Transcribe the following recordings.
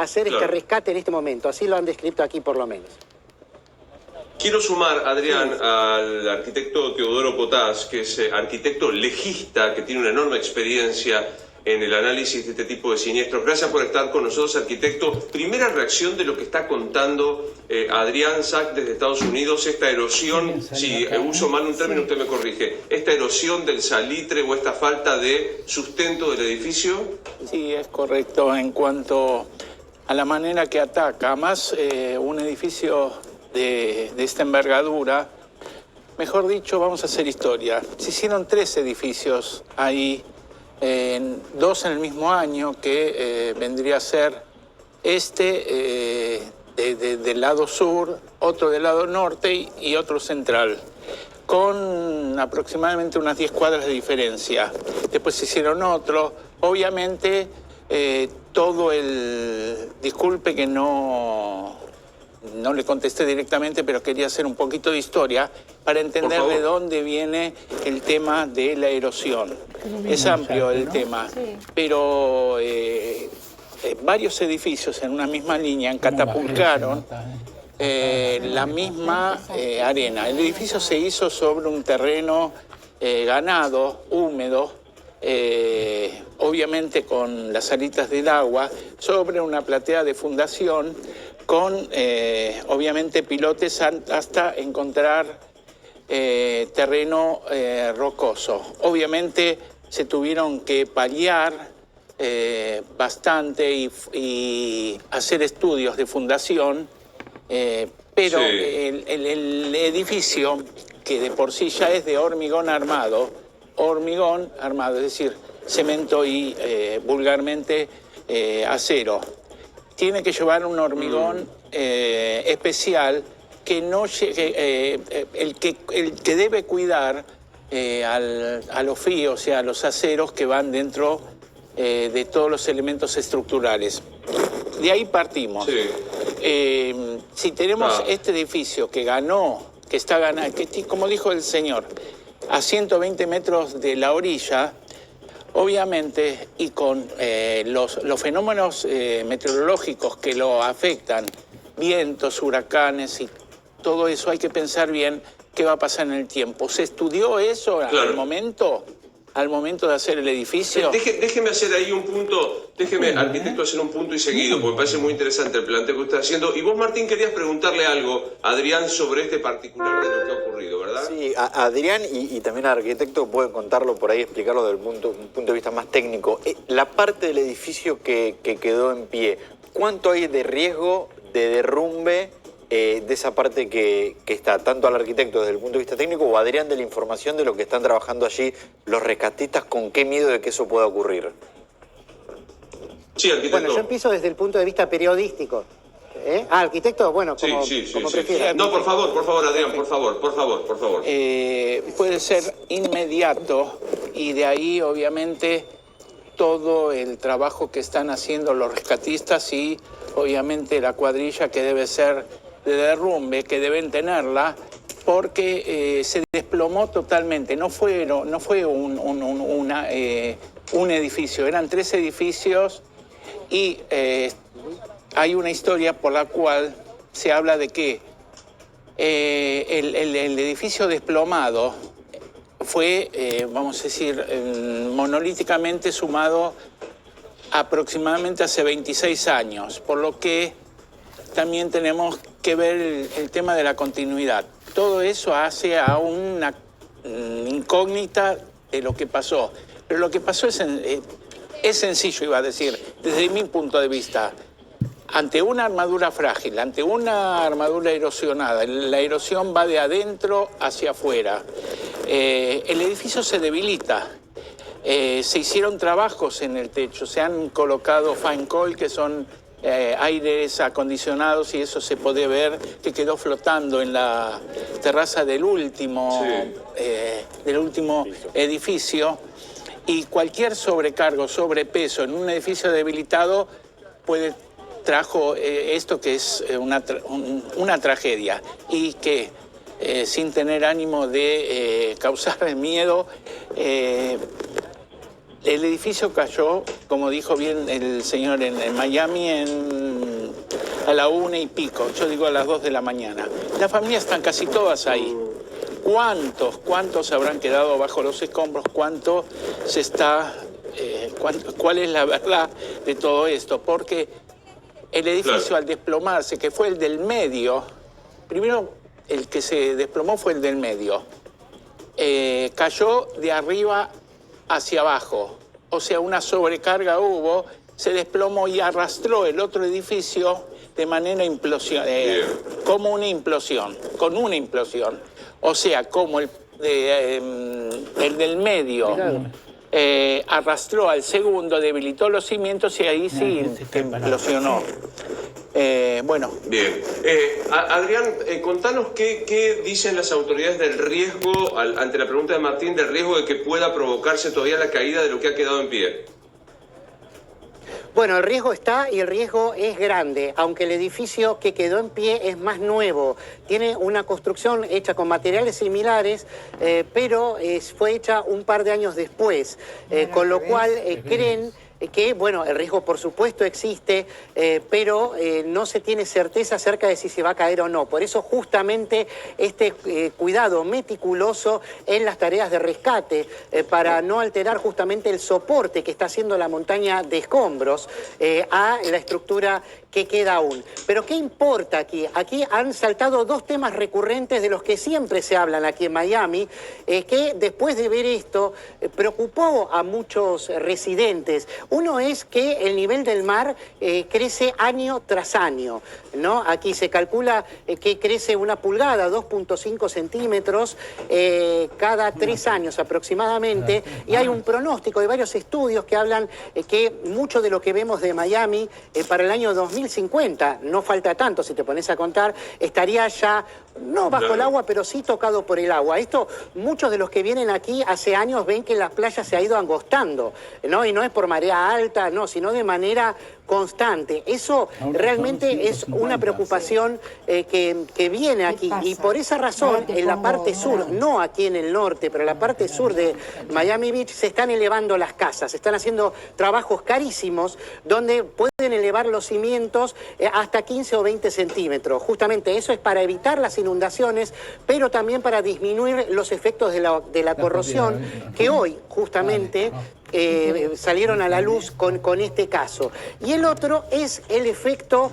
hacer este rescate en este momento. Así lo han descrito aquí por lo menos. Quiero sumar, Adrián, al arquitecto Teodoro Potás, que es arquitecto legista, que tiene una enorme experiencia en el análisis de este tipo de siniestros. Gracias por estar con nosotros, arquitecto. Primera reacción de lo que está contando Adrián Sack desde Estados Unidos, esta erosión, si uso mal un término, usted me corrige, esta erosión del salitre o esta falta de sustento del edificio. Sí, es correcto en cuanto a la manera que ataca. Más un edificio de esta envergadura, mejor dicho, vamos a hacer historia. Se hicieron 3 edificios ahí, 2 en el mismo año, que vendría a ser del lado sur, otro del lado norte y otro central, con aproximadamente unas 10 cuadras de diferencia. Después se hicieron otro, obviamente todo el... Disculpe que no le contesté directamente, pero quería hacer un poquito de historia para entender de dónde viene el tema de la erosión. Es amplio el tema, pero varios edificios en una misma línea catapultaron la misma arena. El edificio se hizo sobre un terreno ganado, húmedo, obviamente con las salitas del agua, sobre una platea de fundación, con obviamente pilotes hasta encontrar terreno rocoso. Obviamente se tuvieron que paliar bastante y hacer estudios de fundación, pero el edificio, que de por sí ya es de hormigón armado, es decir, cemento y vulgarmente acero, tiene que llevar un hormigón especial que no el que debe cuidar a los fíos, o sea, a los aceros que van dentro de todos los elementos estructurales. De ahí partimos. Si tenemos este edificio que ganó, que está ganando, que, como dijo el señor, a 120 metros de la orilla, obviamente, y con los fenómenos meteorológicos que lo afectan, vientos, huracanes y todo eso, hay que pensar bien qué va a pasar en el tiempo. ¿Se estudió eso al momento de hacer el edificio? Déjeme hacer ahí un punto, arquitecto, hacer un punto y seguido, porque me parece muy interesante el planteo que usted está haciendo. Y vos, Martín, querías preguntarle algo a Adrián sobre este particular de lo que ha ocurrido, ¿verdad? Sí, Adrián y también al arquitecto pueden contarlo por ahí, explicarlo desde un punto de vista más técnico. La parte del edificio que quedó en pie, ¿cuánto hay de riesgo de derrumbe de esa parte que está, tanto al arquitecto desde el punto de vista técnico o Adrián de la información de lo que están trabajando allí los rescatistas, con qué miedo de que eso pueda ocurrir? Sí, arquitecto. Bueno, yo empiezo desde el punto de vista periodístico. Arquitecto, bueno, como prefiera. No, por favor, Adrián, por favor. Puede ser inmediato y de ahí, obviamente, todo el trabajo que están haciendo los rescatistas y, obviamente, la cuadrilla que debe ser de derrumbe, que deben tenerla, porque se desplomó totalmente. No fue un edificio, eran 3 edificios y hay una historia por la cual se habla de que el edificio desplomado fue, vamos a decir, monolíticamente sumado aproximadamente hace 26 años, por lo que también tenemos que ver el tema de la continuidad. Todo eso hace a una incógnita de lo que pasó. Pero lo que pasó es sencillo, iba a decir, desde mi punto de vista. Ante una armadura frágil, ante una armadura erosionada, la erosión va de adentro hacia afuera. El edificio se debilita. Se hicieron trabajos en el techo, se han colocado fine coil, que son aires acondicionados, y eso se puede ver que quedó flotando en la terraza del último edificio, y cualquier sobrecargo, sobrepeso en un edificio debilitado trajo esto que es una tragedia, y que sin tener ánimo de causar miedo, El edificio cayó, como dijo bien el señor, en Miami a la 1:00 y yo digo a las 2 de la mañana. Las familias están casi todas ahí. ¿Cuántos habrán quedado bajo los escombros? ¿Cuánto se está... ¿Cuál es la verdad de todo esto? Porque el edificio al desplomarse, que fue el del medio, primero el que se desplomó fue el del medio, cayó de arriba hacia abajo, o sea, una sobrecarga hubo, se desplomó y arrastró el otro edificio de manera como una implosión, con una implosión. O sea, como el del medio arrastró al segundo, debilitó los cimientos y ahí sí implosionó. Bueno. Bien. Adrián, contanos qué dicen las autoridades del riesgo, ante la pregunta de Martín, del riesgo de que pueda provocarse todavía la caída de lo que ha quedado en pie. Bueno, el riesgo está y el riesgo es grande, aunque el edificio que quedó en pie es más nuevo. Tiene una construcción hecha con materiales similares, pero fue hecha un par de años después, con lo cual creen que, bueno, el riesgo por supuesto existe, pero no se tiene certeza acerca de si se va a caer o no. Por eso justamente este cuidado meticuloso en las tareas de rescate, para no alterar justamente el soporte que está haciendo la montaña de escombros a la estructura que queda aún. Pero ¿qué importa aquí? Aquí han saltado dos temas recurrentes de los que siempre se hablan aquí en Miami, que después de ver esto preocupó a muchos residentes. Uno es que el nivel del mar crece año tras año, ¿no? Aquí se calcula que crece 1 pulgada, 2.5 centímetros cada 3 años aproximadamente, y hay un pronóstico de varios estudios que hablan que mucho de lo que vemos de Miami para el año 2050, no falta tanto si te pones a contar, estaría ya no bajo el agua, pero sí tocado por el agua. Esto, muchos de los que vienen aquí hace años ven que la playa se ha ido angostando, ¿no? Y no es por marea alta, no, sino de manera constante. Eso realmente es una preocupación que viene aquí, y por esa razón en la parte sur, no aquí en el norte, pero en la parte sur de Miami Beach se están elevando las casas, se están haciendo trabajos carísimos donde pueden elevar los cimientos hasta 15 o 20 centímetros. Justamente eso es para evitar las inundaciones, pero también para disminuir los efectos de la corrosión que hoy justamente salieron a la luz con este caso. Y el otro es el efecto,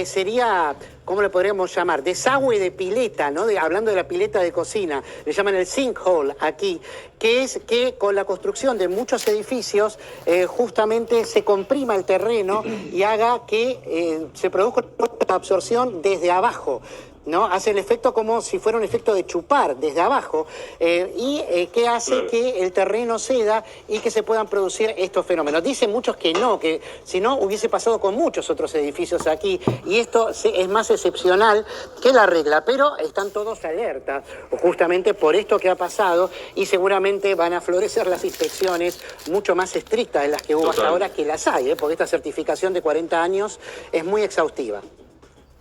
sería, ¿cómo le podríamos llamar? Desagüe de pileta, ¿no? Hablando de la pileta de cocina, le llaman el sinkhole aquí, que es que con la construcción de muchos edificios justamente se comprima el terreno y haga que se produzca absorción desde abajo, ¿no? Hace el efecto como si fuera un efecto de chupar desde abajo, que hace que el terreno ceda y que se puedan producir estos fenómenos. Dicen muchos que no, que si no hubiese pasado con muchos otros edificios aquí, y esto es más excepcional que la regla, pero están todos alerta justamente por esto que ha pasado, y seguramente van a florecer las inspecciones mucho más estrictas de las que hubo hasta ahora, que las hay, porque esta certificación de 40 años es muy exhaustiva.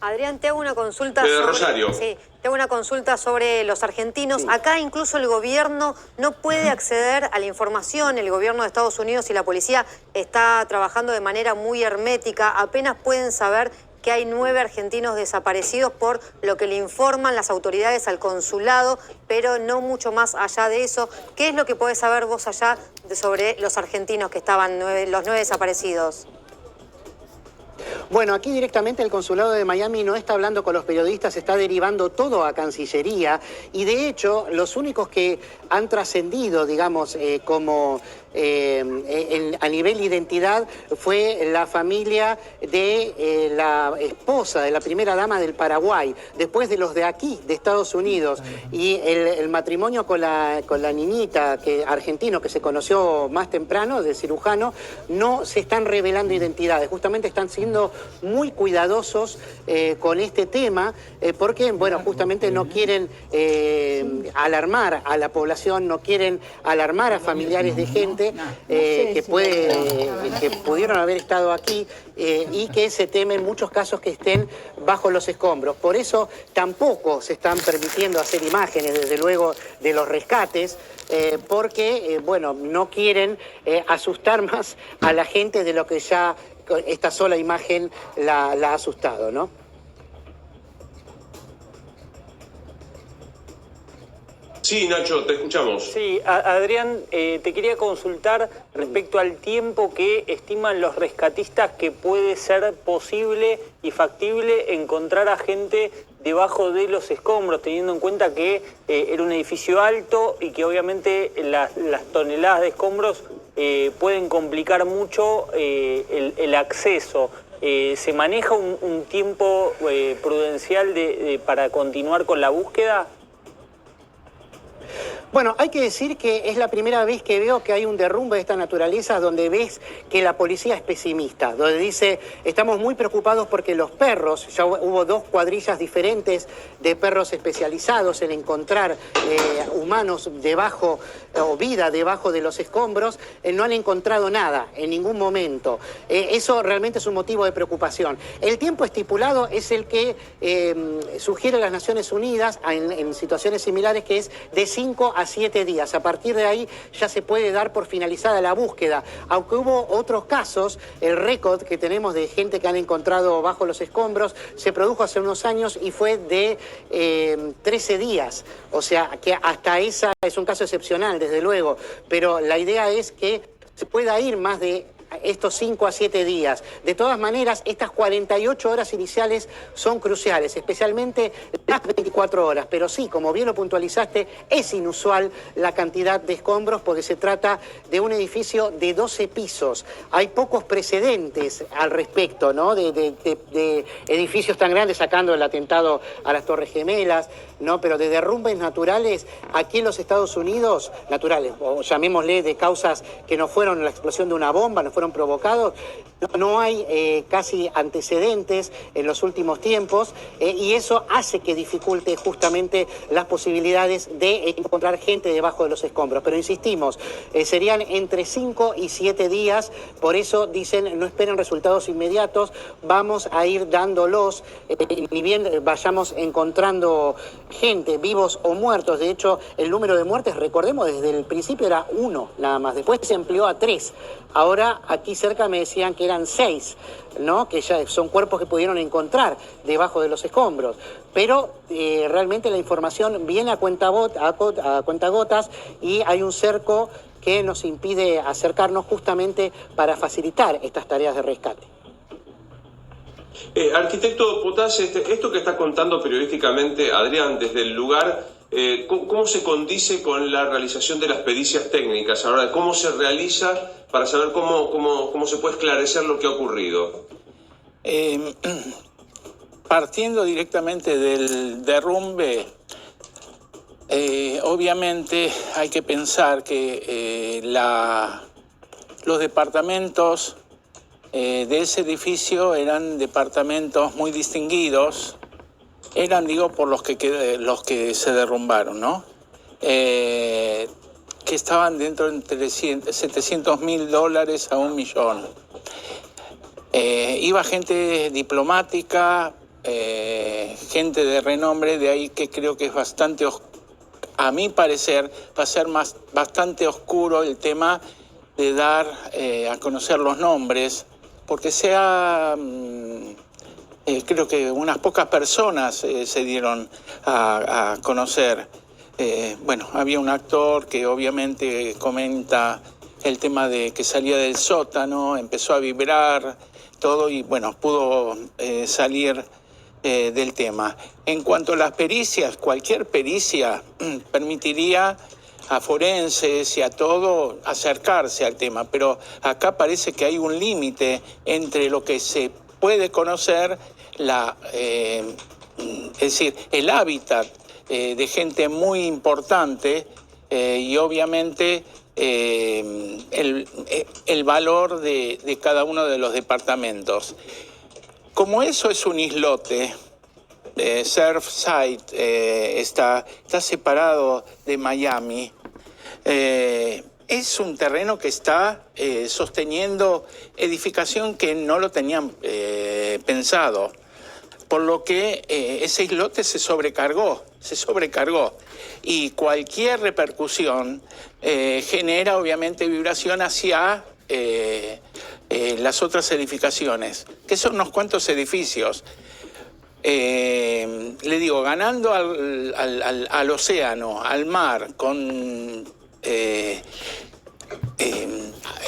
Adrián, te hago una consulta Rosario. Sí, te hago una consulta sobre los argentinos. Sí. Acá incluso el gobierno no puede acceder a la información. El gobierno de Estados Unidos y la policía está trabajando de manera muy hermética. Apenas pueden saber que hay 9 argentinos desaparecidos por lo que le informan las autoridades al consulado, pero no mucho más allá de eso. ¿Qué es lo que podés saber vos allá sobre los argentinos que estaban, los 9 desaparecidos? Bueno, aquí directamente el consulado de Miami no está hablando con los periodistas, está derivando todo a Cancillería, y de hecho los únicos que han trascendido, digamos, a nivel identidad fue la familia de la esposa de la primera dama del Paraguay, después de los de aquí, de Estados Unidos, y el matrimonio con la niñita argentino que se conoció más temprano, del cirujano, no se están revelando identidades, justamente están siendo muy cuidadosos con este tema, porque, bueno, justamente no quieren alarmar a la población, no quieren alarmar a familiares de gente que que pudieron haber estado aquí y que se teme en muchos casos que estén bajo los escombros. Por eso tampoco se están permitiendo hacer imágenes, desde luego, de los rescates, porque, bueno, no quieren asustar más a la gente de lo que ya esta sola imagen la ha asustado, ¿no? Sí, Nacho, te escuchamos. Sí, Adrián, te quería consultar respecto al tiempo que estiman los rescatistas que puede ser posible y factible encontrar a gente debajo de los escombros, teniendo en cuenta que era un edificio alto y que obviamente las toneladas de escombros pueden complicar mucho el acceso. ¿Se maneja un tiempo prudencial para continuar con la búsqueda? Bueno, hay que decir que es la primera vez que veo que hay un derrumbe de esta naturaleza donde ves que la policía es pesimista, donde dice, estamos muy preocupados porque los perros, ya hubo 2 cuadrillas diferentes de perros especializados en encontrar humanos debajo o vida debajo de los escombros, no han encontrado nada en ningún momento. Eso realmente es un motivo de preocupación. El tiempo estipulado es el que sugiere las Naciones Unidas en situaciones similares, que es de 5 a 7 días. A partir de ahí ya se puede dar por finalizada la búsqueda. Aunque hubo otros casos, el récord que tenemos de gente que han encontrado bajo los escombros se produjo hace unos años y fue de 13 días. O sea, que hasta esa es un caso excepcional, desde luego. Pero la idea es que se pueda ir más de estos 5 a 7 días. De todas maneras, estas 48 horas iniciales son cruciales, especialmente las 24 horas. Pero sí, como bien lo puntualizaste, es inusual la cantidad de escombros porque se trata de un edificio de 12 pisos. Hay pocos precedentes al respecto, ¿no? De edificios tan grandes, sacando el atentado a las Torres Gemelas, ¿no? Pero de derrumbes naturales aquí en los Estados Unidos, naturales, o llamémosle de causas que no fueron la explosión de una bomba, no fueron provocados, no hay casi antecedentes en los últimos tiempos y eso hace que dificulte justamente las posibilidades de encontrar gente debajo de los escombros. Pero insistimos, serían entre 5 y 7 días, por eso dicen no esperen resultados inmediatos, vamos a ir dándolos, ni bien vayamos encontrando gente, vivos o muertos. De hecho, el número de muertes, recordemos, desde el principio era 1 nada más, después se amplió a 3. Ahora aquí cerca me decían que eran 6, ¿no? Que ya son cuerpos que pudieron encontrar debajo de los escombros. Pero realmente la información viene a cuentagotas y hay un cerco que nos impide acercarnos justamente para facilitar estas tareas de rescate. Arquitecto Potash, esto que está contando periodísticamente Adrián desde el lugar, ¿cómo se condice con la realización de las pericias técnicas? Ahora, ¿cómo se realiza para saber cómo se puede esclarecer lo que ha ocurrido? Partiendo directamente del derrumbe, obviamente hay que pensar que los departamentos de ese edificio eran departamentos muy distinguidos, eran, digo, por los que se derrumbaron, ¿no? Que estaban dentro de entre $700.000 a $1 millón. Iba gente diplomática, gente de renombre, de ahí que creo que es bastante, a mi parecer, va a ser bastante oscuro el tema de dar a conocer los nombres, porque creo que unas pocas personas se dieron a conocer. Bueno, había un actor que obviamente comenta el tema de que salía del sótano, empezó a vibrar todo y bueno, pudo salir del tema. En cuanto a las pericias, cualquier pericia permitiría a forenses y a todo acercarse al tema, pero acá parece que hay un límite entre lo que se puede conocer, es decir, el hábitat de gente muy importante y obviamente el valor de cada uno de los departamentos. Como eso es un islote, Surfside está separado de Miami, es un terreno que está sosteniendo edificación que no lo tenían pensado, por lo que ese islote se sobrecargó. Y cualquier repercusión genera obviamente vibración hacia las otras edificaciones, que son unos cuantos edificios. Le digo, ganando al océano, al mar, con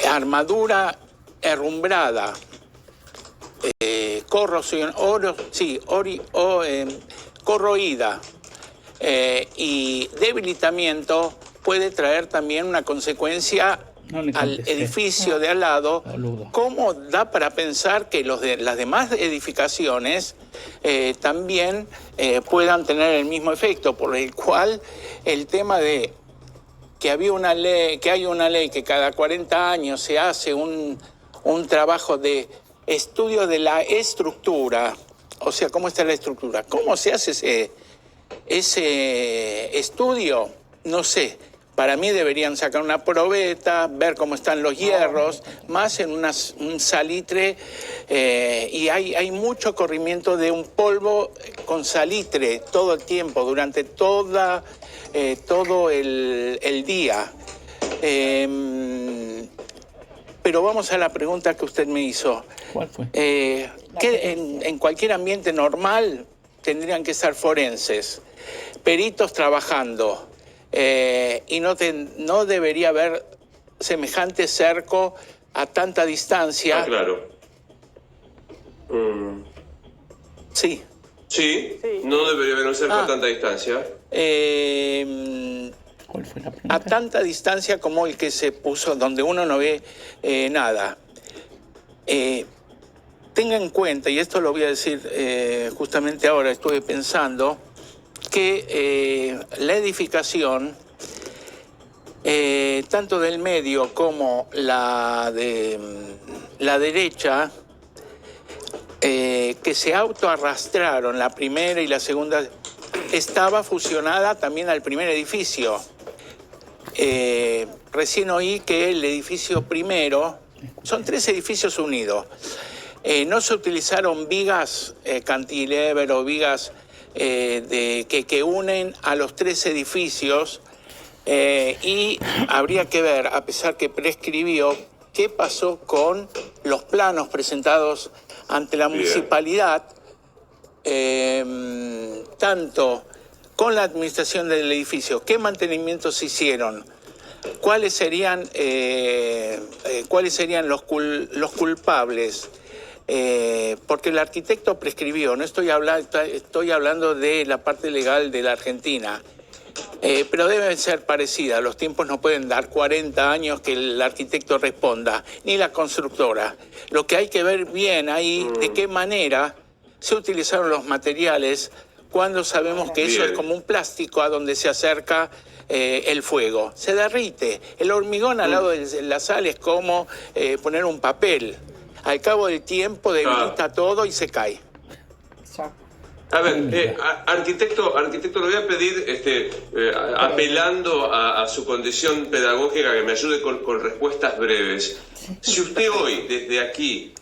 armadura herrumbrada, corroída y debilitamiento, puede traer también una consecuencia al edificio de al lado, como da para pensar que las demás edificaciones también puedan tener el mismo efecto, por el cual el tema de que hay una ley que cada 40 años se hace un trabajo de estudio de la estructura, o sea, cómo está la estructura, cómo se hace ese estudio, no sé. Para mí deberían sacar una probeta, ver cómo están los hierros, más en un salitre, y hay mucho corrimiento de un polvo con salitre todo el tiempo, durante todo el día. Pero vamos a la pregunta que usted me hizo. ¿Cuál fue? Que en cualquier ambiente normal tendrían que estar forenses, peritos trabajando. Y no debería haber semejante cerco a tanta distancia. Ah, claro. Sí. Sí, no debería haber un cerco a tanta distancia. ¿Cuál fue la pregunta? A tanta distancia como el que se puso, donde uno no ve nada. Tenga en cuenta, y esto lo voy a decir justamente ahora, estuve pensando, que la edificación, tanto del medio como la de la derecha, que se autoarrastraron, la primera y la segunda, estaba fusionada también al primer edificio. Recién oí que el edificio primero, son 3 edificios unidos, no se utilizaron vigas cantilever o vigas que unen a los 3 edificios, y habría que ver, a pesar que prescribió, qué pasó con los planos presentados ante la municipalidad, tanto con la administración del edificio, qué mantenimientos hicieron, cuáles serían los culpables. Porque el arquitecto prescribió, no estoy hablando de la parte legal de la Argentina, pero debe ser parecida. Los tiempos no pueden dar 40 años que el arquitecto responda, ni la constructora. Lo que hay que ver bien ahí, de qué manera se utilizaron los materiales, cuando sabemos que eso es como un plástico a donde se acerca el fuego. Se derrite. El hormigón al lado de la sal es como poner un papel. Al cabo del tiempo debilita todo y se cae. A ver, arquitecto, le voy a pedir, apelando a su condición pedagógica, que me ayude con respuestas breves. Si usted hoy, desde aquí,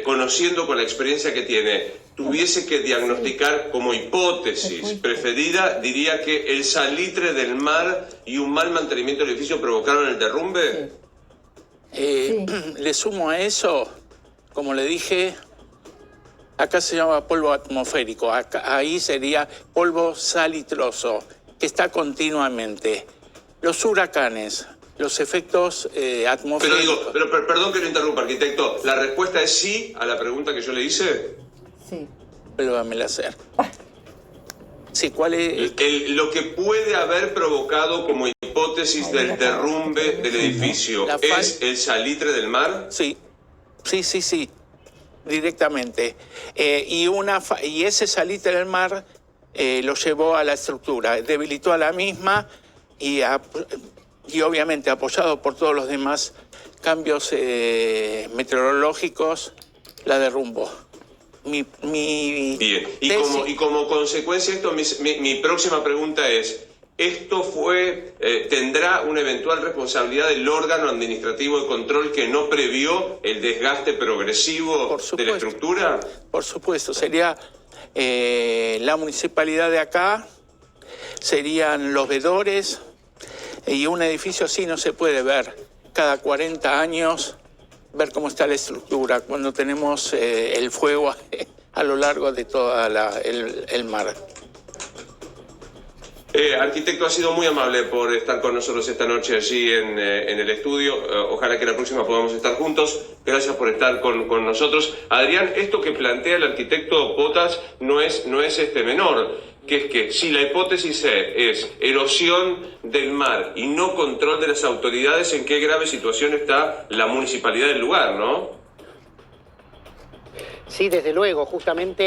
conociendo con la experiencia que tiene, tuviese que diagnosticar como hipótesis preferida, diría que el salitre del mar y un mal mantenimiento del edificio provocaron el derrumbe. Le sumo a eso, como le dije, acá se llama polvo atmosférico, ahí sería polvo salitroso, que está continuamente. Los huracanes, los efectos atmosféricos... Pero perdón que lo interrumpa, arquitecto, ¿la respuesta es sí a la pregunta que yo le hice? Sí. Vuélvamela a hacer. Sí, ¿cuál es? Lo que puede haber provocado como hipótesis del derrumbe del edificio, ¿es el salitre del mar? Sí. Sí, directamente. Y ese salitre del mar lo llevó a la estructura, debilitó a la misma y obviamente apoyado por todos los demás cambios meteorológicos, la derrumbó. Bien, y como consecuencia de esto, mi próxima pregunta es, esto tendrá una eventual responsabilidad del órgano administrativo de control que no previó el desgaste progresivo de la estructura. Por supuesto, sería la municipalidad de acá, serían los veedores, y un edificio así no se puede ver cada 40 años, ver cómo está la estructura cuando tenemos el fuego a lo largo de todo el mar. Arquitecto, ha sido muy amable por estar con nosotros esta noche allí en el estudio. Ojalá que la próxima podamos estar juntos. Gracias por estar con nosotros. Adrián, esto que plantea el arquitecto Potas no es menor, que es que si la hipótesis es erosión del mar y no control de las autoridades, ¿en qué grave situación está la municipalidad del lugar, no? Sí, desde luego, justamente...